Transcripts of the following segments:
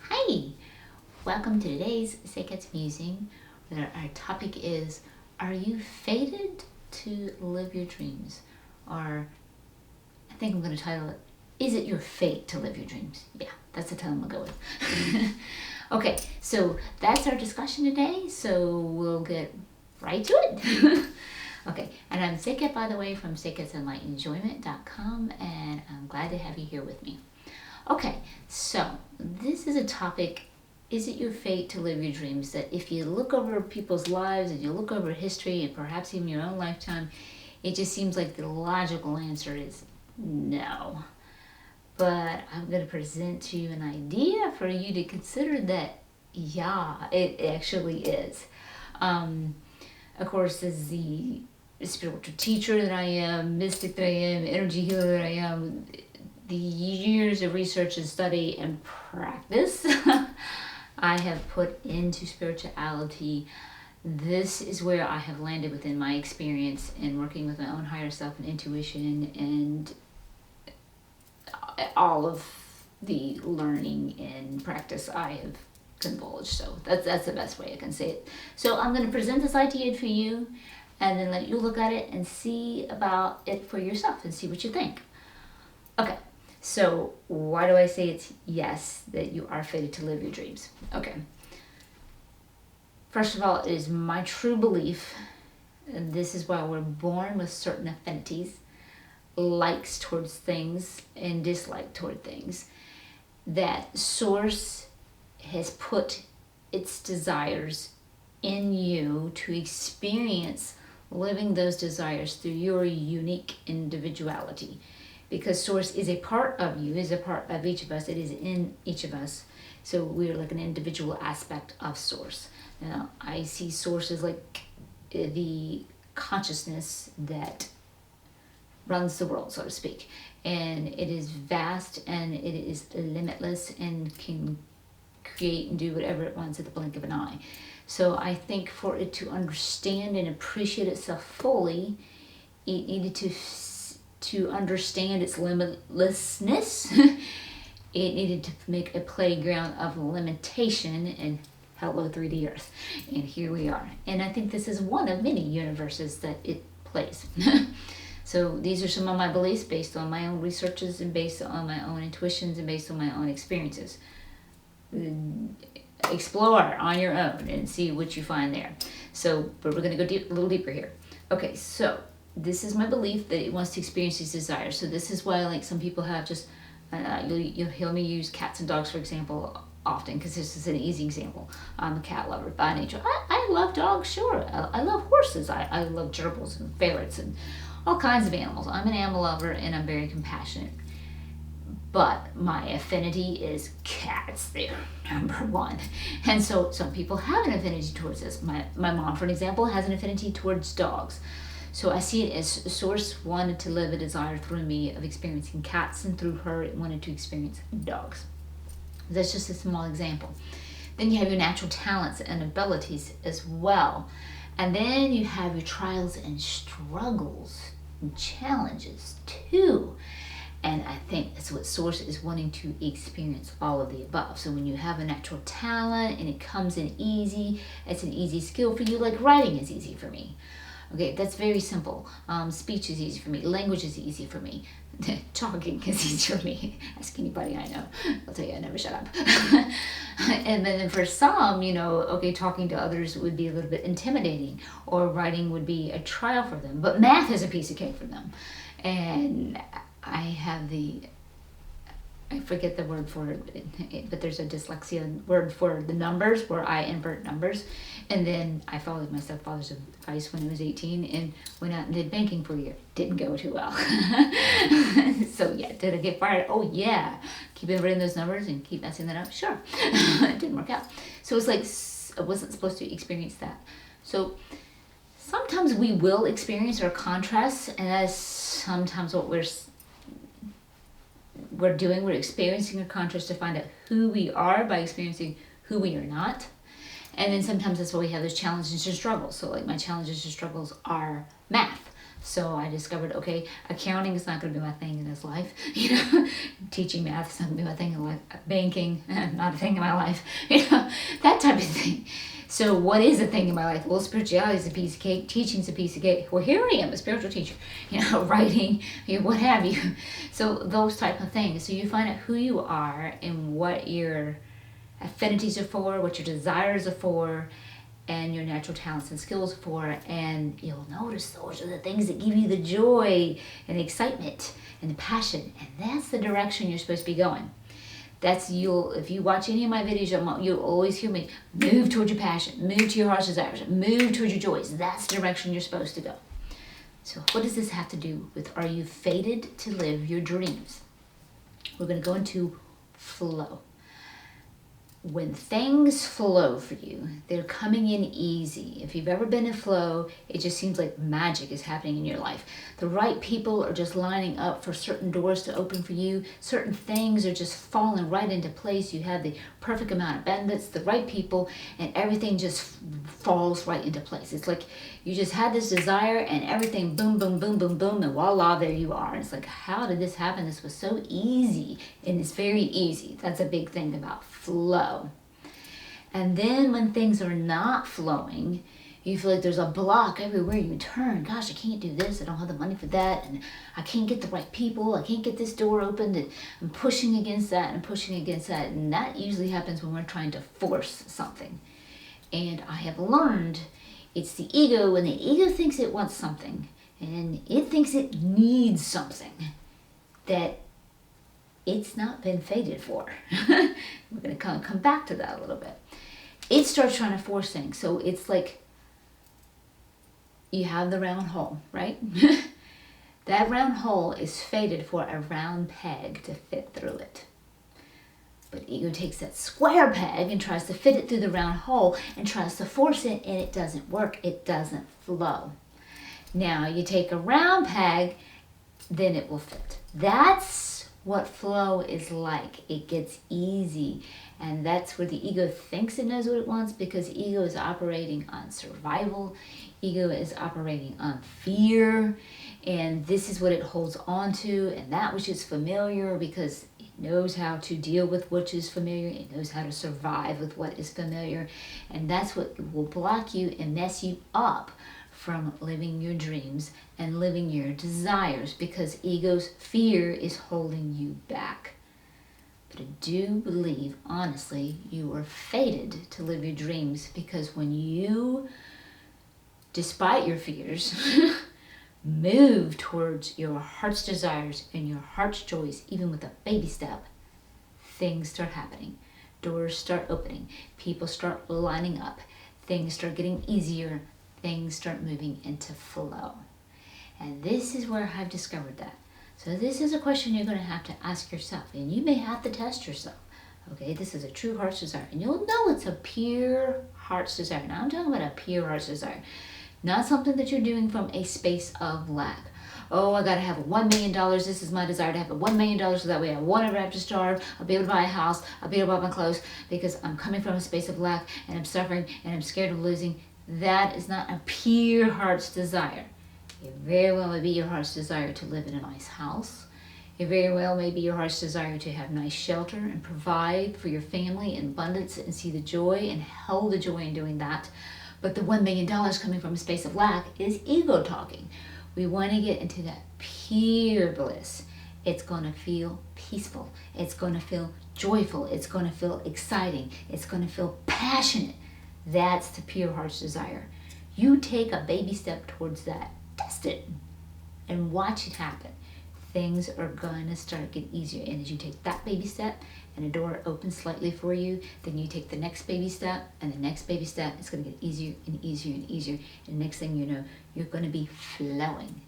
Hi, welcome to today's Seqkat Musing, where our topic is, are you fated to live your dreams? Or I think I'm going to title it, is it your fate to live your dreams? Yeah, that's the title I'm going to go with. Okay, so that's our discussion today, so we'll get right to it. Okay, and I'm Seqkat, by the way, from seqkatsenlightenenjoyment.com, and I'm glad to have you here with me. Okay, so this is a topic, is it your fate to live your dreams? That if you look over people's lives and you look over history and perhaps even your own lifetime, it just seems like the logical answer is no. But I'm going to present to you an idea for you to consider that, yeah, it actually is. Of course, as the spiritual teacher that I am, mystic that I am, energy healer that I am, the years of research and study and practice I have put into spirituality, this is where I have landed within my experience in working with my own higher self and intuition and all of the learning and practice I have convulged. So that's the best way I can say it. So I'm going to present this idea for you and then let you look at it and see about it for yourself and see what you think. Okay. So why do I say it's yes, that you are fated to live your dreams? Okay. First of all, it is my true belief, and this is why we're born with certain affinities, likes towards things and dislike toward things, that Source has put its desires in you to experience living those desires through your unique individuality. Because Source is a part of you, is a part of each of us, it is in each of us. So we're like an individual aspect of Source. Now, I see Source as like the consciousness that runs the world, so to speak. And it is vast and it is limitless and can create and do whatever it wants at the blink of an eye. So I think for it to understand and appreciate itself fully, it needed to understand its limitlessness. It needed to make a playground of limitation, and hello 3D Earth. And here we are. And I think this is one of many universes that it plays. So these are some of my beliefs based on my own researches and based on my own intuitions and based on my own experiences. Explore on your own and see what you find there. So, but we're going to go a little deeper here. Okay, so this is my belief that it wants to experience these desires. So this is why, like, some people have just, you'll hear me use cats and dogs, for example, often, because this is an easy example. I'm a cat lover by nature. I love dogs, sure. I love horses. I love gerbils and ferrets and all kinds of animals. I'm an animal lover and I'm very compassionate. But my affinity is cats. They're number one. And so some people have an affinity towards this. My mom, for an example, has an affinity towards dogs. So I see it as Source wanted to live a desire through me of experiencing cats, and through her it wanted to experience dogs. That's just a small example. Then you have your natural talents and abilities as well. And then you have your trials and struggles and challenges too. And I think that's what Source is wanting to experience, all of the above. So when you have a natural talent and it comes in easy, it's an easy skill for you, like writing is easy for me. Okay, that's very simple. Speech is easy for me. Language is easy for me. Talking is easy for me. Ask anybody I know. I'll tell you, I never shut up. And then for some, okay, talking to others would be a little bit intimidating, or writing would be a trial for them. But math is a piece of cake for them. And I have I forget the word for it, but there's a dyslexia word for the numbers, where I invert numbers. And then I followed my stepfather's advice when I was 18 and went out and did banking for a year. Didn't go too well. So yeah, did I get fired? Oh yeah. Keep inverting those numbers and keep messing that up? Sure. It didn't work out. So it's like, I wasn't supposed to experience that. So sometimes we will experience our contrasts, and that's sometimes what we're doing. We're experiencing a contrast to find out who we are by experiencing who we are not. And then sometimes that's why we have those challenges and struggles. So like my challenges and struggles are math. So I discovered, okay, accounting is not going to be my thing in this life. Teaching math is not going to be my thing in life. Banking, not a thing in my life. That type of thing. So what is a thing in my life? Well, spirituality is a piece of cake. Teaching is a piece of cake. Well, here I am, a spiritual teacher. Writing, what have you. So those type of things. So you find out who you are and what your affinities are for, what your desires are for, and your natural talents and skills for, and you'll notice those are the things that give you the joy and the excitement and the passion, and that's the direction you're supposed to be going. If you watch any of my videos, you'll always hear me move towards your passion, move to your heart's desires, move towards your joys. That's the direction you're supposed to go. So what does this have to do with, are you fated to live your dreams? We're going to go into flow. When things flow for you, they're coming in easy. If you've ever been in flow, it just seems like magic is happening in your life. The right people are just lining up for certain doors to open for you. Certain things are just falling right into place. You have the perfect amount of abundance, the right people, and everything just falls right into place. It's like you just had this desire and everything boom, boom, boom, boom, boom, and voila, there you are. It's like, how did this happen? This was so easy, and it's very easy. That's a big thing about flow. And then when things are not flowing, you feel like there's a block everywhere you turn. Gosh, I can't do this. I don't have the money for that. And I can't get the right people. I can't get this door opened. And I'm pushing against that and pushing against that. And that usually happens when we're trying to force something. And I have learned it's the ego, and the ego thinks it wants something. And it thinks it needs something that it's not been fated for. We're going to come back to that a little bit. It starts trying to force things. So it's like you have the round hole, right? That round hole is fated for a round peg to fit through it. But ego takes that square peg and tries to fit it through the round hole and tries to force it, and it doesn't work. It doesn't flow. Now you take a round peg, then it will fit. That's what flow is like. It gets easy. And that's where the ego thinks it knows what it wants, because ego is operating on survival. Ego is operating on fear. And this is what it holds on to, and that which is familiar, because it knows how to deal with what is familiar. It knows how to survive with what is familiar. And that's what will block you and mess you up from living your dreams and living your desires, because ego's fear is holding you back. But I do believe, honestly, you are fated to live your dreams, because when you, despite your fears, move towards your heart's desires and your heart's joys, even with a baby step, things start happening. Doors start opening. People start lining up. Things start getting easier. Things start moving into flow. And this is where I've discovered that. So this is a question you're going to have to ask yourself, and you may have to test yourself. Okay, this is a true heart's desire, and you'll know it's a pure heart's desire. Now I'm talking about a pure heart's desire, not something that you're doing from a space of lack. Oh, I got to have $1 million. This is my desire to have $1 million, so that way I won't ever have to starve. I'll be able to buy a house. I'll be able to buy my clothes, because I'm coming from a space of lack, and I'm suffering, and I'm scared of losing. That is not a pure heart's desire. It very well may be your heart's desire to live in a nice house. It very well may be your heart's desire to have nice shelter and provide for your family in abundance and see the joy and hold the joy in doing that. But the $1 million coming from a space of lack is ego talking. We want to get into that pure bliss. It's going to feel peaceful. It's going to feel joyful. It's going to feel exciting. It's going to feel passionate. That's the pure heart's desire. You take a baby step towards that. Test it and watch it happen. Things are going to start getting easier. And as you take that baby step and a door opens slightly for you, then you take the next baby step and the next baby step. It's going to get easier and easier and easier. And the next thing you know, you're going to be flowing.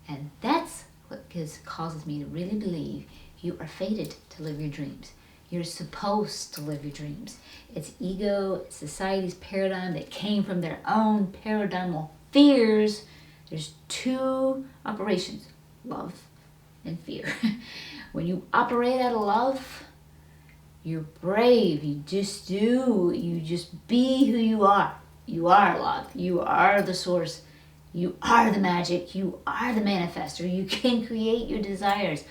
And that's what causes me to really believe you are fated to live your dreams. You're supposed to live your dreams. It's ego, it's society's paradigm that came from their own paradigmal fears. There's two operations, love and fear. When you operate out of love, you're brave. You just do. You just be who you are. You are love. You are the source. You are the magic. You are the manifester. You can create your desires.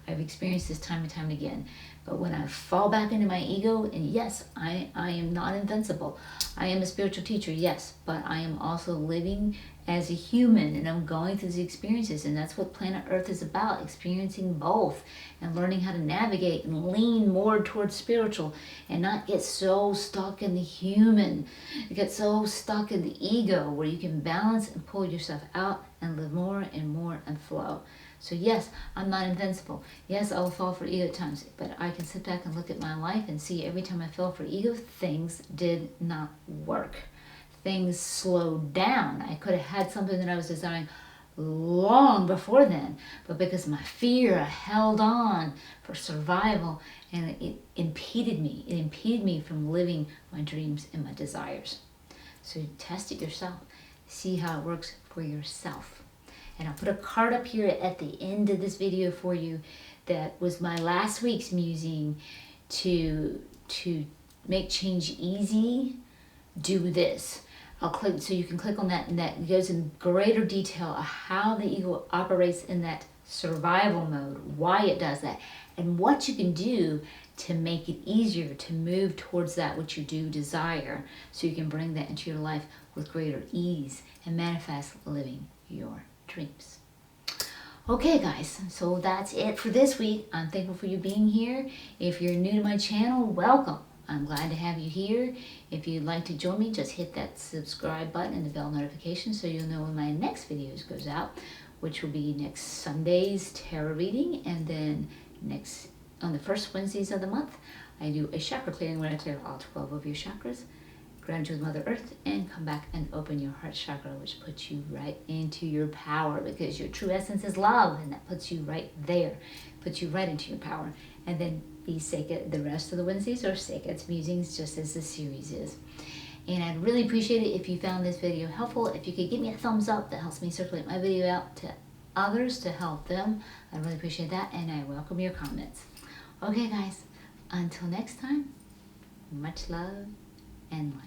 I've experienced this time and time again. But when I fall back into my ego, and yes, I am not invincible. I am a spiritual teacher, yes, but I am also living as a human, and I'm going through these experiences, and that's what planet Earth is about, experiencing both and learning how to navigate and lean more towards spiritual and not get so stuck in the human, get so stuck in the ego, where you can balance and pull yourself out and live more and more and flow. So yes, I'm not invincible. Yes, I will fall for ego at times, but I can sit back and look at my life and see every time I fell for ego, things did not work. Things slowed down. I could have had something that I was desiring long before then, but because of my fear, I held on for survival, and it impeded me. It impeded me from living my dreams and my desires. So test it yourself. See how it works for yourself. And I'll put a card up here at the end of this video for you that was my last week's musing to make change easy. Do this. I'll click so you can click on that, and that goes in greater detail of how the ego operates in that survival mode, why it does that, and what you can do to make it easier to move towards that which you do desire, so you can bring that into your life with greater ease and manifest living your dreams. Okay guys, so that's it for this week. I'm thankful for you being here. If you're new to my channel, welcome. I'm glad to have you here. If you'd like to join me, just hit that subscribe button and the bell notification so you'll know when my next videos goes out, which will be next Sunday's tarot reading, and then next on the first Wednesdays of the month, I do a chakra clearing where I clear all 12 of your chakras, ground you with Mother Earth, and come back and open your heart chakra, which puts you right into your power, because your true essence is love, and that puts you right there, puts you right into your power. And then be Seqkat the rest of the Wednesdays, or Seqkat's Musings, just as the series is. And I'd really appreciate it if you found this video helpful. If you could give me a thumbs up, that helps me circulate my video out to others to help them. I really appreciate that, and I welcome your comments. Okay guys, until next time, much love and light.